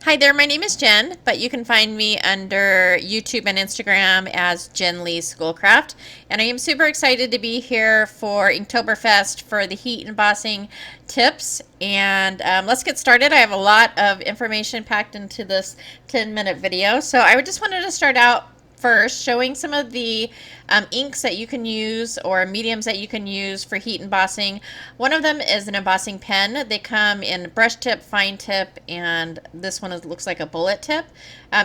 Hi there, my name is Jen, but you can find me under YouTube and Instagram as Jen Lee Schoolcraft. And I am super excited to be here for Inktoberfest for the heat embossing tips. And let's get started. I have a lot of information packed into this 10-minute video. So I just wanted to start out first showing some of the inks that you can use or mediums that you can use for heat embossing. One of them is an embossing pen. They come in brush tip, fine tip, and this one looks like a bullet tip.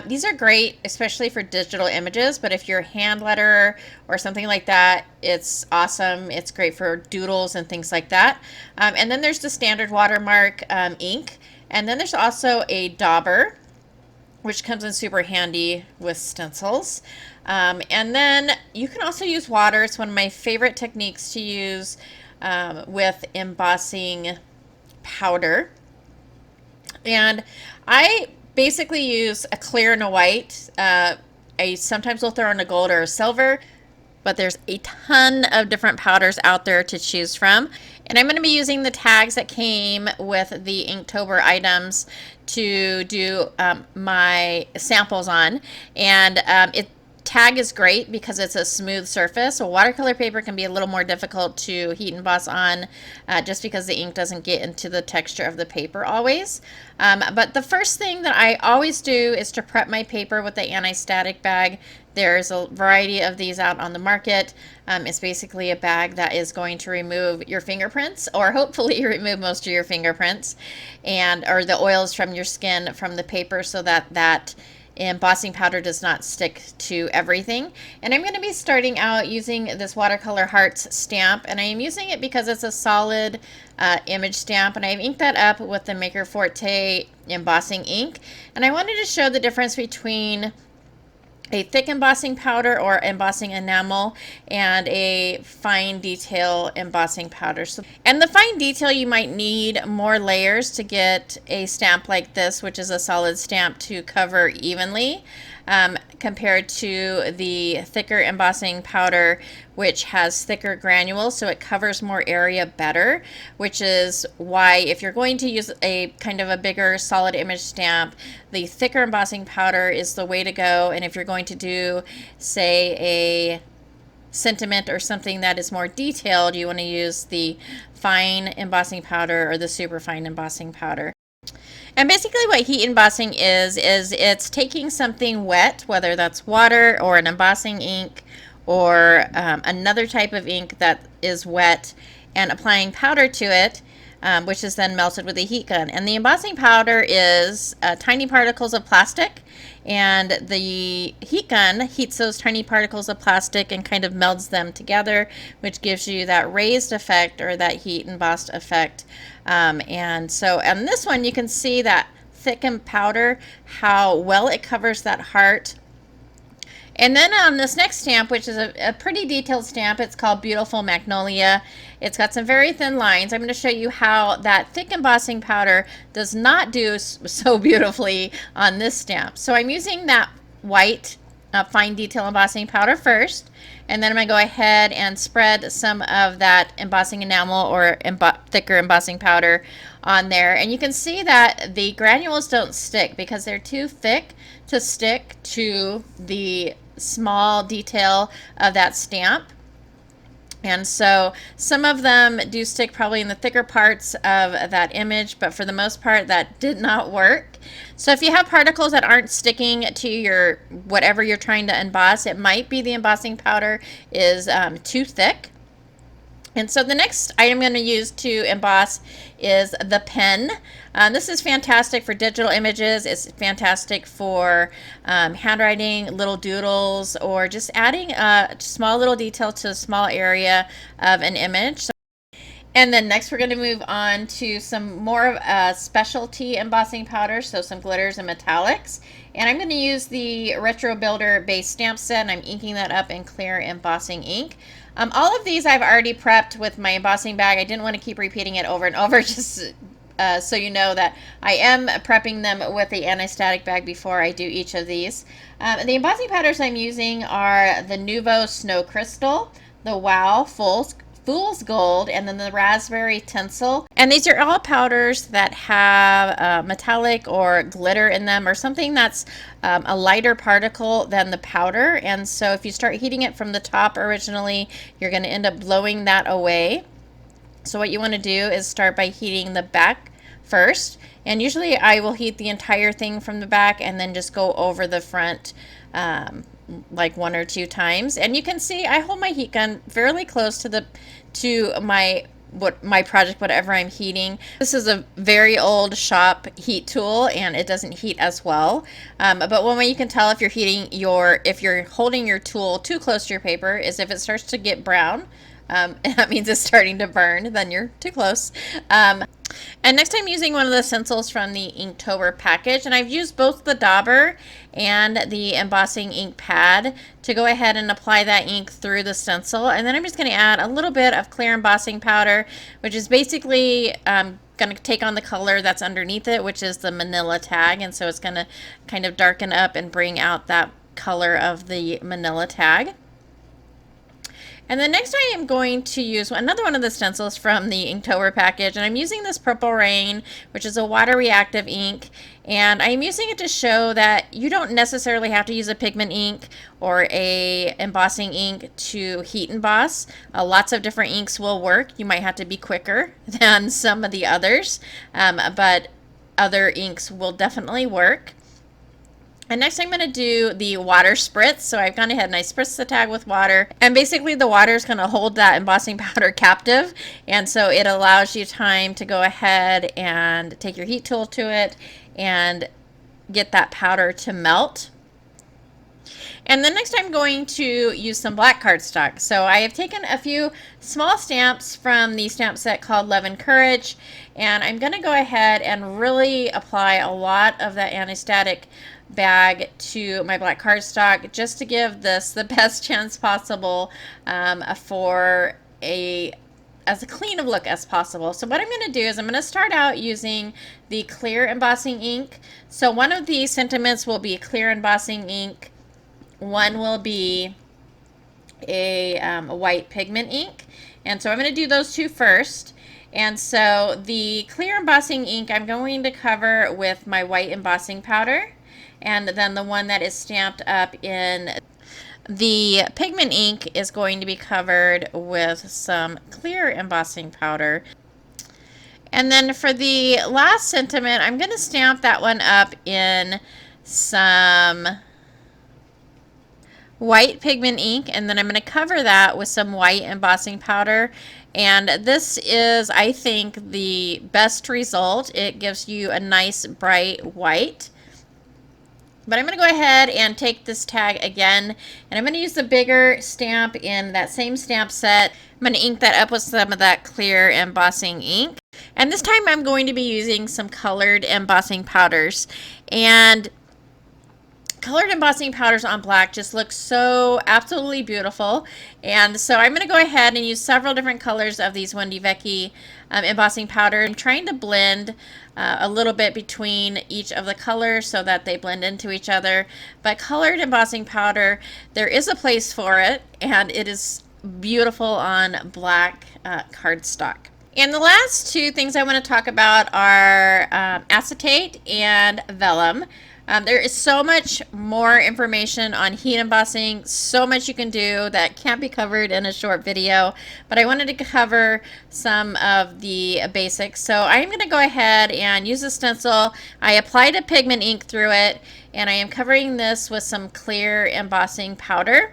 These are great, especially for digital images, but if you're a hand letterer or something like that, it's awesome. It's great for doodles and things like that. And then there's the standard watermark ink, and then there's also a dauber, which comes in super handy with stencils. And then you can also use water. It's one of my favorite techniques to use with embossing powder. And I basically use a clear and a white. I sometimes will throw in a gold or a silver, but there's a ton of different powders out there to choose from. And I'm going to be using the tags that came with the Inktober items to do my samples on. And tag is great because it's a smooth surface. So watercolor paper can be a little more difficult to heat emboss on just because the ink doesn't get into the texture of the paper always. But the first thing that I always do is to prep my paper with the anti-static bag. There's a variety of these out on the market. It's basically a bag that is going to remove your fingerprints, or hopefully remove most of your fingerprints, or the oils from your skin from the paper, so that embossing powder does not stick to everything. And I'm going to be starting out using this Watercolor Hearts stamp, and I am using it because it's a solid image stamp, and I've inked that up with the Maker Forte embossing ink. And I wanted to show the difference between a thick embossing powder or embossing enamel and a fine detail embossing powder. And the fine detail, you might need more layers to get a stamp like this, which is a solid stamp, to cover evenly, compared to the thicker embossing powder, which has thicker granules, so it covers more area better, which is why if you're going to use a kind of a bigger solid image stamp, the thicker embossing powder is the way to go. And if you're going to do, say, a sentiment or something that is more detailed, you want to use the fine embossing powder or the super fine embossing powder. And basically what heat embossing is it's taking something wet, whether that's water or an embossing ink or another type of ink that is wet, and applying powder to it, which is then melted with a heat gun. And the embossing powder is tiny particles of plastic, and the heat gun heats those tiny particles of plastic and kind of melds them together, which gives you that raised effect or that heat embossed effect. And so on this one, you can see that thickened powder, how well it covers that heart. And then on this next stamp, which is a pretty detailed stamp, it's called Beautiful Magnolia. It's got some very thin lines. I'm going to show you how that thick embossing powder does not do so beautifully on this stamp. So I'm using that white fine detail embossing powder first, and then I'm going to go ahead and spread some of that embossing enamel or thicker embossing powder on there. And you can see that the granules don't stick because they're too thick to stick to the small detail of that stamp. And so some of them do stick probably in the thicker parts of that image, but for the most part that did not work. So if you have particles that aren't sticking to your whatever you're trying to emboss, it might be the embossing powder is too thick. And so the next item I'm going to use to emboss is the pen. This is fantastic for digital images. It's fantastic for handwriting, little doodles, or just adding a small little detail to a small area of an image. And then next we're going to move on to some more specialty embossing powders, so some glitters and metallics. And I'm going to use the Retro Builder base stamp set, and I'm inking that up in clear embossing ink. All of these I've already prepped with my embossing bag. I didn't want to keep repeating it over and over, just so you know that I am prepping them with the anti-static bag before I do each of these. The embossing powders I'm using are the Nuvo Snow Crystal, the Wow Full Fool's Gold, and then the Raspberry Tinsel. And these are all powders that have metallic or glitter in them, or something that's a lighter particle than the powder. And so if you start heating it from the top originally, you're going to end up blowing that away. So what you want to do is start by heating the back first, and usually I will heat the entire thing from the back and then just go over the front like 1 or 2 times. And you can see I hold my heat gun fairly close to my project, whatever I'm heating. This is a very old shop heat tool, and it doesn't heat as well. But one way you can tell if you're holding your tool too close to your paper is if it starts to get brown. That means it's starting to burn, then you're too close. And next I'm using one of the stencils from the Inktober package, and I've used both the dauber and the embossing ink pad to go ahead and apply that ink through the stencil. And then I'm just going to add a little bit of clear embossing powder, which is basically going to take on the color that's underneath it, which is the manila tag, and so it's going to kind of darken up and bring out that color of the manila tag. And then next I am going to use another one of the stencils from the Inktober package, and I'm using this Purple Rain, which is a water reactive ink, and I'm using it to show that you don't necessarily have to use a pigment ink or a embossing ink to heat emboss. Lots of different inks will work. You might have to be quicker than some of the others, but other inks will definitely work. And next I'm going to do the water spritz. So I've gone ahead and I spritz the tag with water, and basically the water is going to hold that embossing powder captive, and so it allows you time to go ahead and take your heat tool to it and get that powder to melt. And then next I'm going to use some black cardstock. So I have taken a few small stamps from the stamp set called Love and Courage, and I'm going to go ahead and really apply a lot of that anti-static bag to my black cardstock just to give this the best chance possible for as clean of look as possible. So what I'm going to do is I'm going to start out using the clear embossing ink. So one of the sentiments will be clear embossing ink. One will be a white pigment ink. And so I'm going to do those two first. And so the clear embossing ink I'm going to cover with my white embossing powder. And then the one that is stamped up in the pigment ink is going to be covered with some clear embossing powder. And then for the last sentiment, I'm going to stamp that one up in some white pigment ink, and then I'm going to cover that with some white embossing powder. And this is, I think, the best result. It gives you a nice bright white. But I'm going to go ahead and take this tag again, and I'm going to use the bigger stamp in that same stamp set. I'm going to ink that up with some of that clear embossing ink. And this time I'm going to be using some colored embossing powders. And colored embossing powders on black just look so absolutely beautiful. And so I'm going to go ahead and use several different colors of these Wendy Vecchi embossing powder. I'm trying to blend a little bit between each of the colors so that they blend into each other. But colored embossing powder, there is a place for it, and it is beautiful on black cardstock. And the last two things I want to talk about are acetate and vellum. There is so much more information on heat embossing, so much you can do that can't be covered in a short video, but I wanted to cover some of the basics. So I'm going to go ahead and use a stencil. I applied a pigment ink through it, and I am covering this with some clear embossing powder.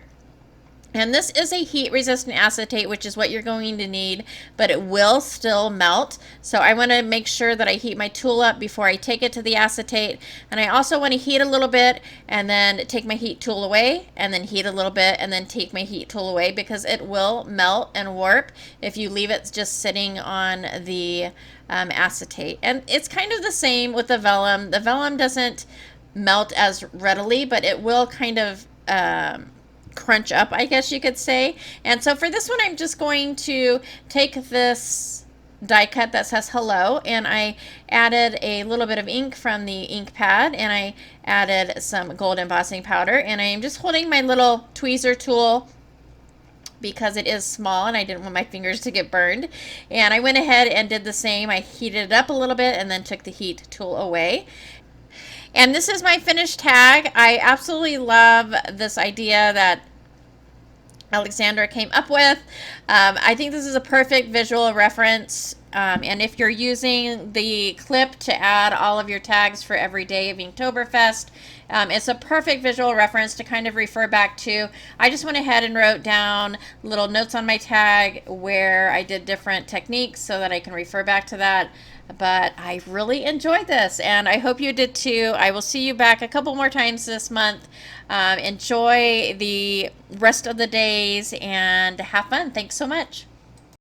And this is a heat resistant acetate, which is what you're going to need, but it will still melt. So I want to make sure that I heat my tool up before I take it to the acetate. And I also want to heat a little bit and then take my heat tool away, and then heat a little bit and then take my heat tool away, because it will melt and warp if you leave it just sitting on the acetate. And it's kind of the same with the vellum. The vellum doesn't melt as readily, but it will kind of crunch up, I guess you could say. And so for this one, I'm just going to take this die cut that says hello, and I added a little bit of ink from the ink pad, and I added some gold embossing powder, and I am just holding my little tweezer tool because it is small and I didn't want my fingers to get burned. And I went ahead and did the same. I heated it up a little bit and then took the heat tool away. And this is my finished tag. I absolutely love this idea that Alexandra came up with. I think this is a perfect visual reference. And if you're using the clip to add all of your tags for every day of Inktoberfest, it's a perfect visual reference to kind of refer back to. I just went ahead and wrote down little notes on my tag where I did different techniques so that I can refer back to that. But I really enjoyed this, and I hope you did too. I will see you back a couple more times this month. Enjoy the rest of the days and have fun. Thanks so much.